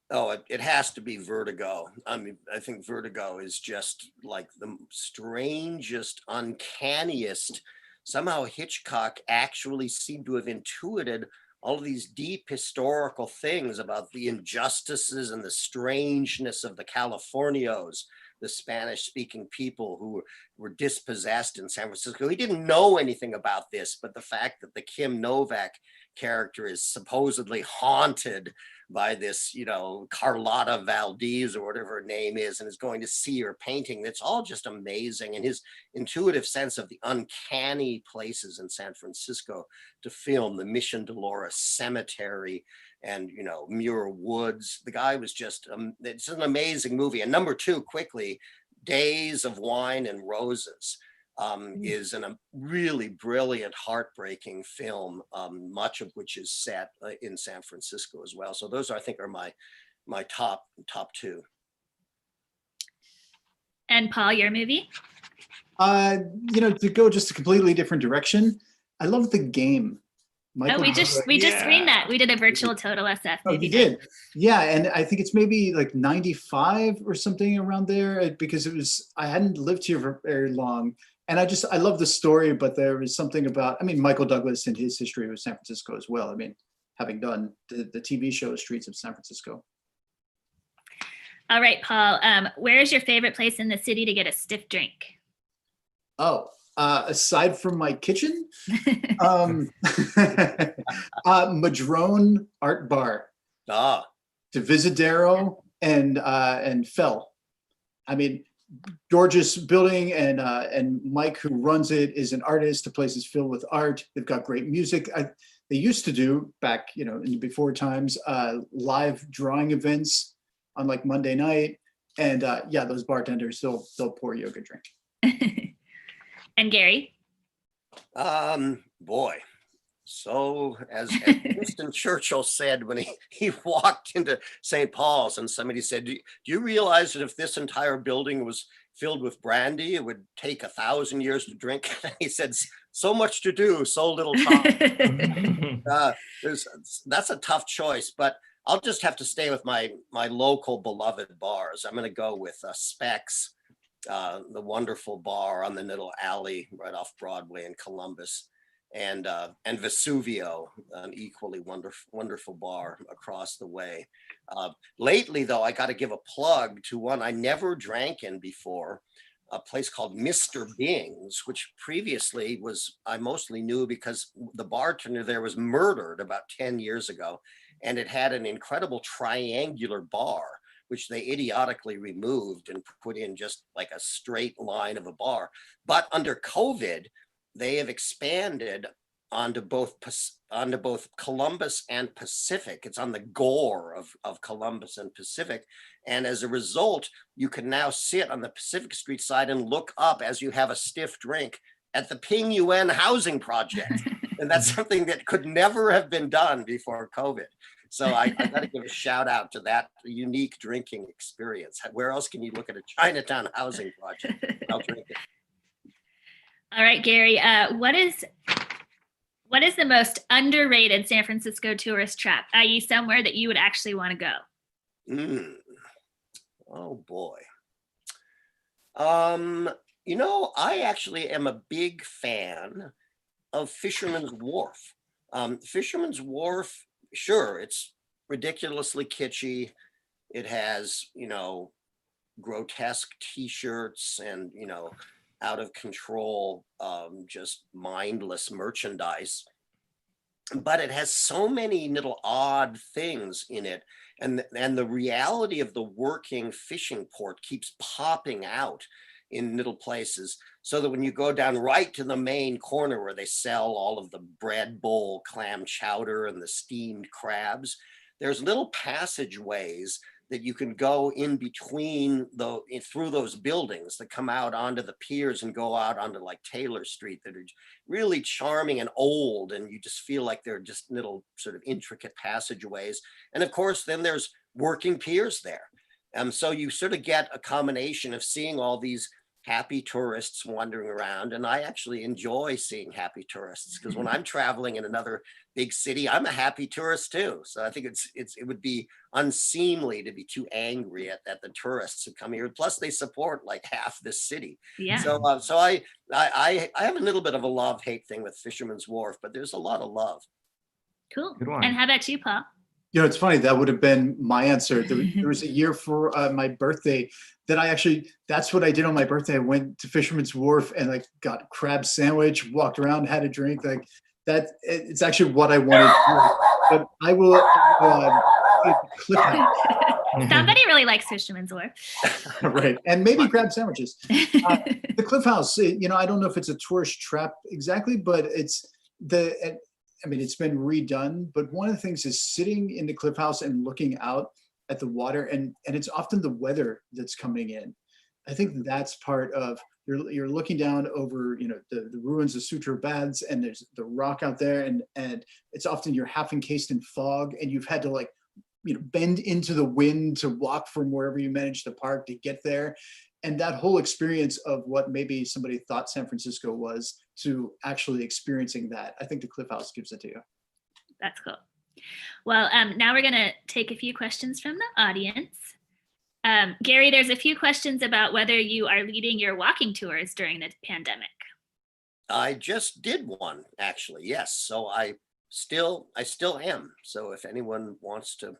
Oh, it has to be Vertigo. I mean, I think Vertigo is just like the strangest, uncanniest. Somehow Hitchcock actually seemed to have intuited all of these deep historical things about the injustices and the strangeness of the Californios, the Spanish-speaking people who were dispossessed in San Francisco. He didn't know anything about this, but the fact that the Kim Novak character is supposedly haunted by this, Carlotta Valdez or whatever her name is, and is going to see her painting. That's all just amazing. And his intuitive sense of the uncanny places in San Francisco to film, the Mission Dolores Cemetery and, Muir Woods. The guy was just, it's an amazing movie. And number two, quickly, Days of Wine and Roses. Is a really brilliant, heartbreaking film, much of which is set in San Francisco as well. So those, I think, are my top two. And Paul, your movie? To go just a completely different direction, I love The Game. Michael we just screened that. We did a virtual TotalSF movie. Oh, you did? Yeah, and I think it's maybe like 95 or something around there, because I hadn't lived here for very long. And I love the story, but there was something about, Michael Douglas and his history with San Francisco as well. Having done the TV show Streets of San Francisco. All right, Paul, where is your favorite place in the city to get a stiff drink? Oh, aside from my kitchen, Madrone Art Bar, Divisadero and Fell. Gorgeous building, and Mike, who runs it, is an artist. The place is filled with art. They've got great music. They used to do back, in the before times, live drawing events on like Monday night, and those bartenders they'll pour you a good drink. And Gary? Boy. So as Winston Churchill said when he walked into St. Paul's, and somebody said, do you realize that if this entire building was filled with brandy, it would take 1,000 years to drink? He said, so much to do, so little time. That's a tough choice, but I'll just have to stay with my local beloved bars. I'm going to go with Specs, the wonderful bar on the Middle Alley right off Broadway in Columbus. And Vesuvio, an equally wonderful bar across the way. Lately, though, I got to give a plug to one I never drank in before, a place called Mr. Bing's, which previously I mostly knew because the bartender there was murdered about 10 years ago, and it had an incredible triangular bar, which they idiotically removed and put in just like a straight line of a bar. But under COVID, they have expanded onto both Columbus and Pacific. It's on the gore of Columbus and Pacific. And as a result, you can now sit on the Pacific Street side and look up as you have a stiff drink at the Ping Yuen housing project. And that's something that could never have been done before COVID. So I got to give a shout out to that unique drinking experience. Where else can you look at a Chinatown housing project without drinking? All right, Gary, what is the most underrated San Francisco tourist trap, i.e. somewhere that you would actually want to go? Oh, boy. I actually am a big fan of Fisherman's Wharf. Fisherman's Wharf sure, it's ridiculously kitschy. It has, grotesque t-shirts and, out of control, just mindless merchandise. But it has so many little odd things in it. And the reality of the working fishing port keeps popping out in little places, so that when you go down right to the main corner where they sell all of the bread bowl clam chowder and the steamed crabs, there's little passageways that you can go in between through those buildings that come out onto the piers and go out onto like Taylor Street, that are really charming and old, and you just feel like they're just little sort of intricate passageways. And of course, then there's working piers there. So you sort of get a combination of seeing all these happy tourists wandering around. And I actually enjoy seeing happy tourists, because when I'm traveling in another big city, I'm a happy tourist too. So I think it would be unseemly to be too angry at the tourists who come here. Plus they support like half this city. Yeah. So I have a little bit of a love-hate thing with Fisherman's Wharf, but there's a lot of love. Cool. Good one. And how about you, Paul? It's funny, that would have been my answer. There was a year for my birthday that that's what I did on my birthday. I went to Fisherman's Wharf and like got crab sandwich, walked around, had a drink. Like that, it's actually what I wanted to do. But I will Somebody really likes Fisherman's Wharf. right, and maybe crab sandwiches. The Cliff House, I don't know if it's a tourist trap exactly, but it's it's been redone, but one of the things is sitting in the Cliff House and looking out at the water, and it's often the weather that's coming in. I think that's part of, you're looking down over, the ruins of Sutro Baths, and there's the rock out there, and it's often you're half encased in fog, and you've had to bend into the wind to walk from wherever you managed to park to get there. And that whole experience of what maybe somebody thought San Francisco was to actually experiencing that, I think the Cliff House gives it to you. That's cool. Well, now we're going to take a few questions from the audience. Gary, there's a few questions about whether you are leading your walking tours during the pandemic. I just did one, actually. Yes. So I still am. So if anyone wants to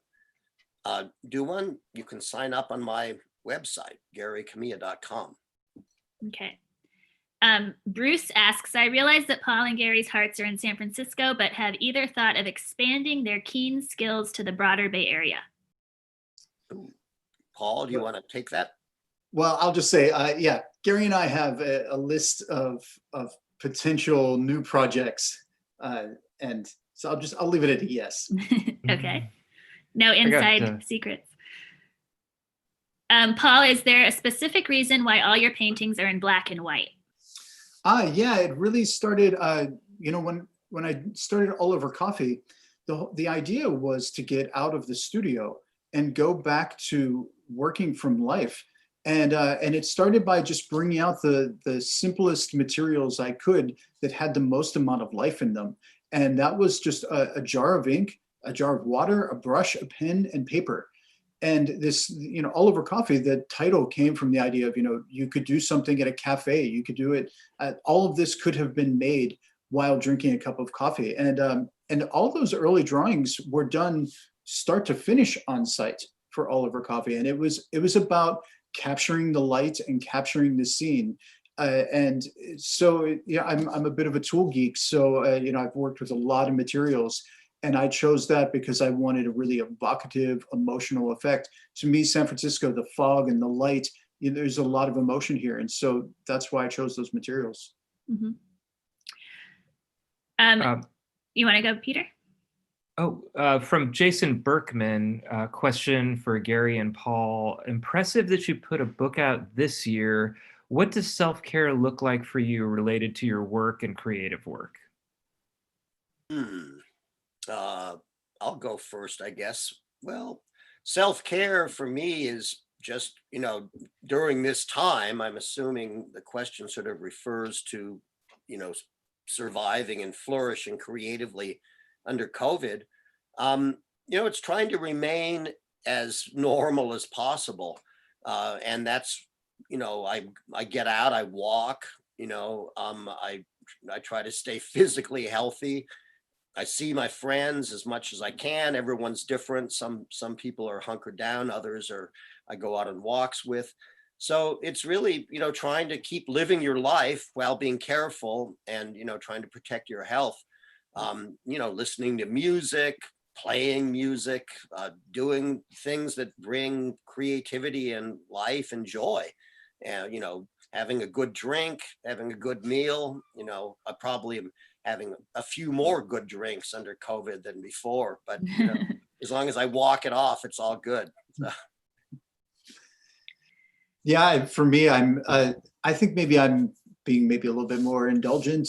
do one, you can sign up on my website, GaryKamiya.com. Okay. Bruce asks, I realize that Paul and Gary's hearts are in San Francisco, but have either thought of expanding their keen skills to the broader Bay Area? Ooh. Paul, do you want to take that? Well, I'll just say, Gary and I have a list of potential new projects. And so I'll leave it at a yes. Okay. No inside secrets. Paul, is there a specific reason why all your paintings are in black and white? Yeah, it really started, when I started All Over Coffee, the idea was to get out of the studio and go back to working from life. And it started by just bringing out the simplest materials I could that had the most amount of life in them. And that was just a jar of ink, a jar of water, a brush, a pen, and paper. And this, All Over Coffee, the title came from the idea of, you could do something at a cafe, you could do it, all of this could have been made while drinking a cup of coffee. And all those early drawings were done start to finish on site for All Over Coffee. And it was about capturing the light and capturing the scene. And so, I'm a bit of a tool geek. So, I've worked with a lot of materials. And I chose that because I wanted a really evocative, emotional effect. To me, San Francisco, the fog and the light, there's a lot of emotion here. And so that's why I chose those materials. Mm-hmm. You want to go, Peter? From Jason Berkman, question for Gary and Paul. Impressive that you put a book out this year. What does self-care look like for you related to your work and creative work? I'll go first, I guess. Well, self-care for me is just, during this time, I'm assuming the question sort of refers to, surviving and flourishing creatively under COVID. It's trying to remain as normal as possible. And that's, I get out, I walk, I try to stay physically healthy. I see my friends as much as I can. Everyone's different. Some people are hunkered down, others are I go out on walks with. So it's really, trying to keep living your life while being careful and, trying to protect your health. Listening to music, playing music, doing things that bring creativity and life and joy. And, having a good drink, having a good meal, I probably am having a few more good drinks under COVID than before, but as long as I walk it off, it's all good. So. Yeah, for me, I think maybe I'm being maybe a little bit more indulgent.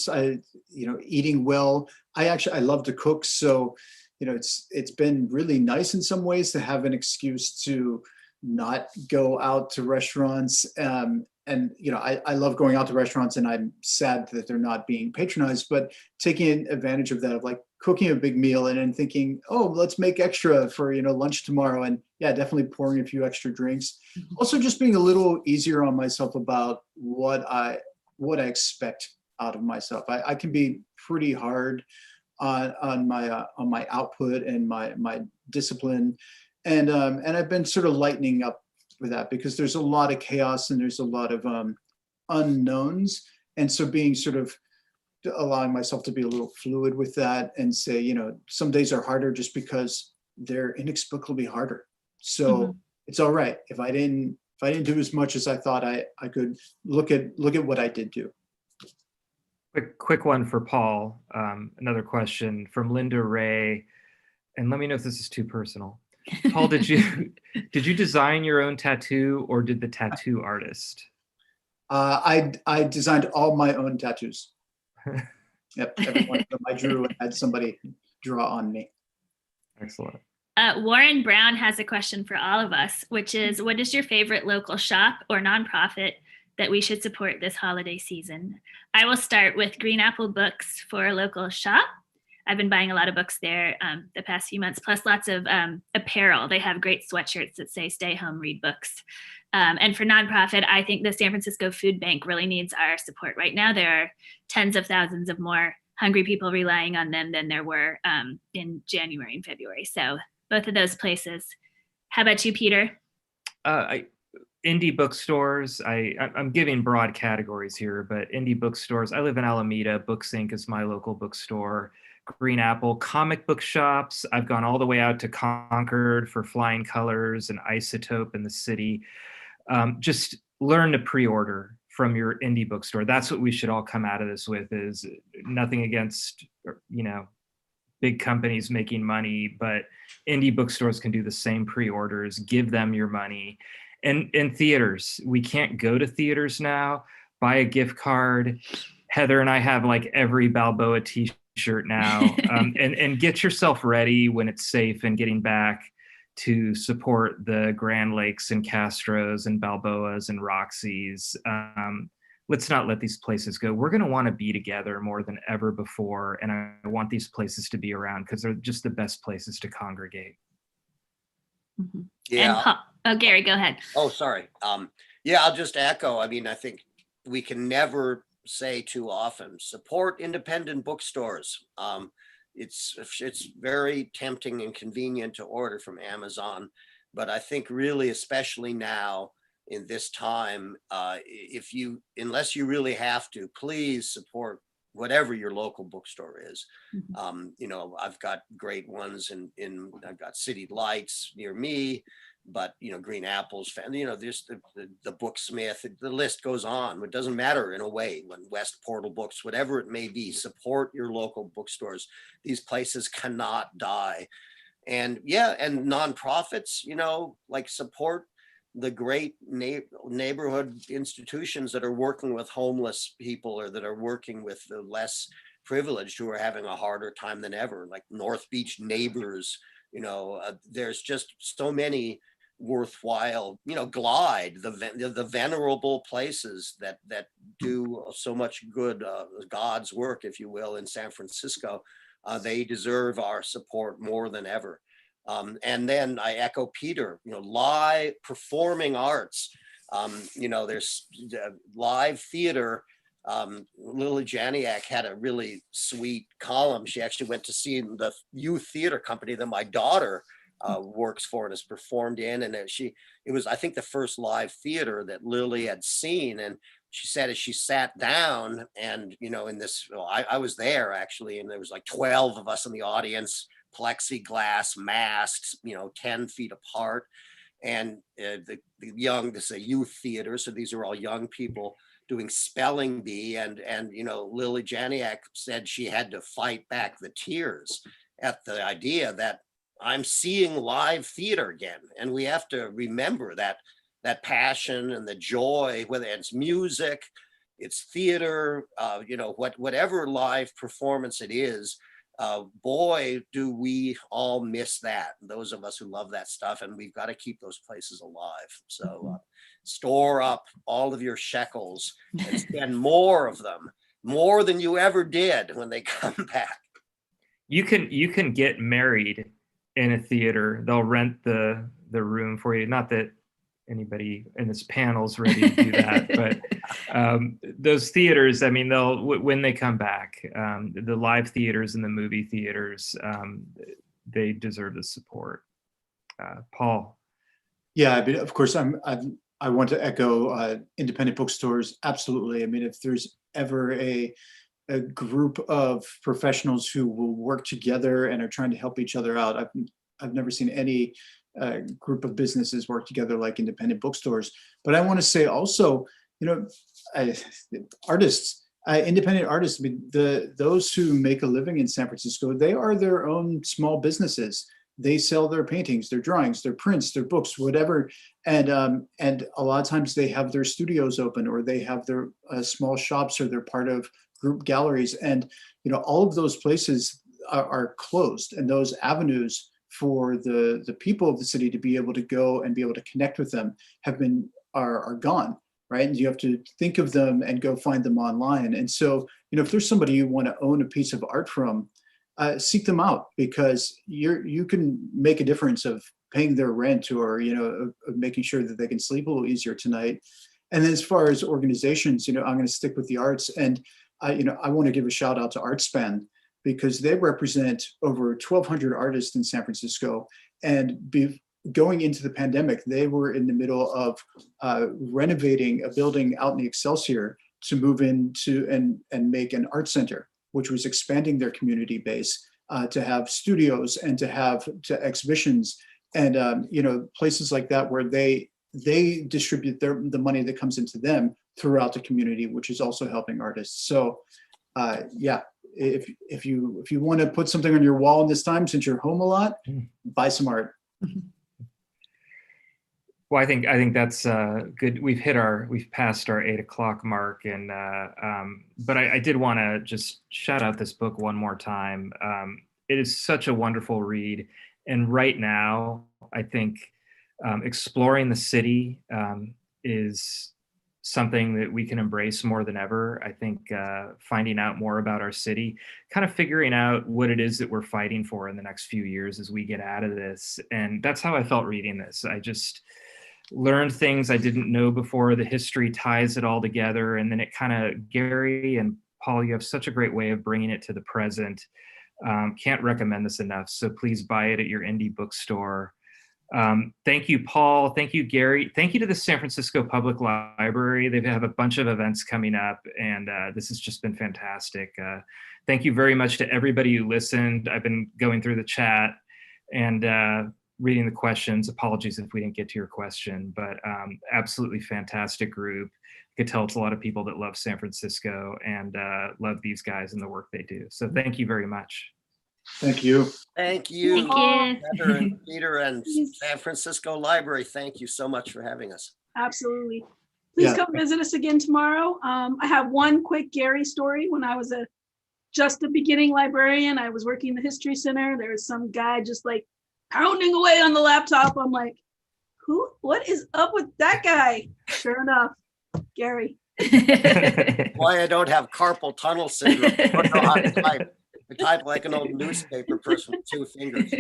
Eating well. I love to cook, so it's been really nice in some ways to have an excuse to not go out to restaurants. I love going out to restaurants, and I'm sad that they're not being patronized, but taking advantage of that, of like cooking a big meal and then thinking, oh, let's make extra for, lunch tomorrow. And yeah, definitely pouring a few extra drinks. Also just being a little easier on myself about what I expect out of myself. I can be pretty hard on my output and my discipline. And I've been sort of lightening up with that because there's a lot of chaos and there's a lot of unknowns. And so being sort of allowing myself to be a little fluid with that and say, some days are harder just because they're inexplicably harder. So it's all right. If I didn't do as much as I thought I could, look at what I did do. Quick one for Paul. Another question from Linda Ray. And let me know if this is too personal. Paul, did you design your own tattoo or did the tattoo artist? I designed all my own tattoos. Yep, every one of them I drew and had somebody draw on me. Excellent. Warren Brown has a question for all of us, which is, what is your favorite local shop or nonprofit that we should support this holiday season? I will start with Green Apple Books for a local shop. I've been buying a lot of books there the past few months, plus lots of apparel. They have great sweatshirts that say "Stay Home, Read Books." And for nonprofit, I think the San Francisco Food Bank really needs our support right now. There are tens of thousands of more hungry people relying on them than there were in January and February. So both of those places. How about you, Peter? Indie bookstores. I'm giving broad categories here, but indie bookstores. I live in Alameda. Books Inc. is my local bookstore. Green Apple. Comic book shops. I've gone all the way out to Concord for Flying Colors and Isotope in the city. Just learn to pre-order from your indie bookstore. That's what we should all come out of this with, is nothing against, big companies making money, but indie bookstores can do the same pre-orders. Give them your money. And theaters, we can't go to theaters now. Buy a gift card. Heather and I have like every Balboa t-shirt now. And get yourself ready when it's safe and getting back to support the Grand Lakes and Castros and Balboas and Roxy's. Let's not let these places go. We're going to want to be together more than ever before. And I want these places to be around because they're just the best places to congregate. Mm-hmm. Yeah. And Gary, go ahead. Oh, sorry. I'll just echo. I mean, I think we can never say too often, support independent bookstores. It's very tempting and convenient to order from Amazon, but I think really, especially now in this time, unless you really have to, please support whatever your local bookstore is. Mm-hmm. I've got great ones I've got City Lights near me, but Green Apple's there's the Booksmith, the list goes on. It doesn't matter in a way, when West Portal Books, whatever it may be, support your local bookstores. These places cannot die. And and nonprofits, like support the great neighborhood institutions that are working with homeless people or that are working with the less privileged who are having a harder time than ever, like North Beach Neighbors. There's just so many worthwhile, Glide, the venerable places that do so much good, God's work, if you will, in San Francisco. They deserve our support more than ever. And then I echo Peter, live performing arts. There's live theater Lily Janiak had a really sweet column. She actually went to see the youth theater company that my daughter works for and has performed in. And it was, I think, the first live theater that Lily had seen. And she said, as she sat down and, in this, I was there actually, and there was like 12 of us in the audience, plexiglass, masks, 10 feet apart. And the young, this is a youth theater. So these are all young people doing spelling bee, and Lily Janiak said she had to fight back the tears at the idea that I'm seeing live theater again, and we have to remember that passion and the joy, whether it's music, it's theater, whatever live performance it is. Boy, do we all miss that. Those of us who love that stuff, and we've got to keep those places alive. So store up all of your shekels and spend more of them, more than you ever did when they come back. You can get married in a theater. They'll rent the room for you. Not that anybody in this panel's ready to do that, but those theaters, I mean, when they come back, the live theaters and the movie theaters, they deserve the support. Paul. Yeah, I mean, of course, I want to echo independent bookstores. Absolutely. I mean, if there's ever a group of professionals who will work together and are trying to help each other out, I've never seen any group of businesses work together like independent bookstores. But I want to say also, artists, independent artists, I mean, those who make a living in San Francisco, they are their own small businesses. They sell their paintings, their drawings, their prints, their books, whatever. And a lot of times they have their studios open, or they have their small shops, or they're part of group galleries. And, all of those places are closed, and those avenues for the people of the city to be able to go and be able to connect with them are gone, right? And you have to think of them and go find them online. And so, if there's somebody you want to own a piece of art from, seek them out, because you can make a difference of paying their rent, or of making sure that they can sleep a little easier tonight. And then as far as organizations, I'm going to stick with the arts, and I want to give a shout out to ArtSpan, because they represent over 1,200 artists in San Francisco. And going into the pandemic, they were in the middle of renovating a building out in the Excelsior to move into and make an art center, which was expanding their community base to have studios and to exhibitions and places like that, where they distribute the money that comes into them throughout the community, which is also helping artists. So if you want to put something on your wall in this time, since you're home a lot, buy some art. Well, I think that's good. We've passed our 8 o'clock mark, and but I did want to just shout out this book one more time. It is such a wonderful read, and right now, I think exploring the city is something that we can embrace more than ever. I think finding out more about our city, kind of figuring out what it is that we're fighting for in the next few years as we get out of this, and that's how I felt reading this. I just learned things I didn't know before. The history ties it all together. And then it kind of, Gary and Paul, you have such a great way of bringing it to the present. Can't recommend this enough. So please buy it at your indie bookstore. Thank you, Paul. Thank you, Gary. Thank you to the San Francisco Public Library. They have a bunch of events coming up, and this has just been fantastic. Thank you very much to everybody who listened. I've been going through the chat and reading the questions. Apologies if we didn't get to your question, but absolutely fantastic group. I could tell it's a lot of people that love San Francisco and love these guys and the work they do. So thank you very much. Thank you. Thank you, Thank you. Heather and Peter and San Francisco Library. Thank you so much for having us. Absolutely. Please come visit us again tomorrow. I have one quick Gary story. When I was just a beginning librarian, I was working in the History Center. There was some guy just like pounding away on the laptop. I'm like, what is up with that guy? Sure enough, Gary. Why I don't have carpal tunnel syndrome. I don't know how to type. I type like an old newspaper person with 2 fingers.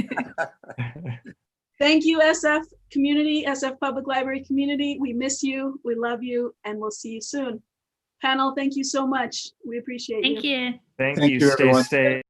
Thank you, SF community, SF Public Library community. We miss you, we love you, and we'll see you soon. Panel, thank you so much. We appreciate you. Thank you. Thank Thank you. you, Stay everyone. safe.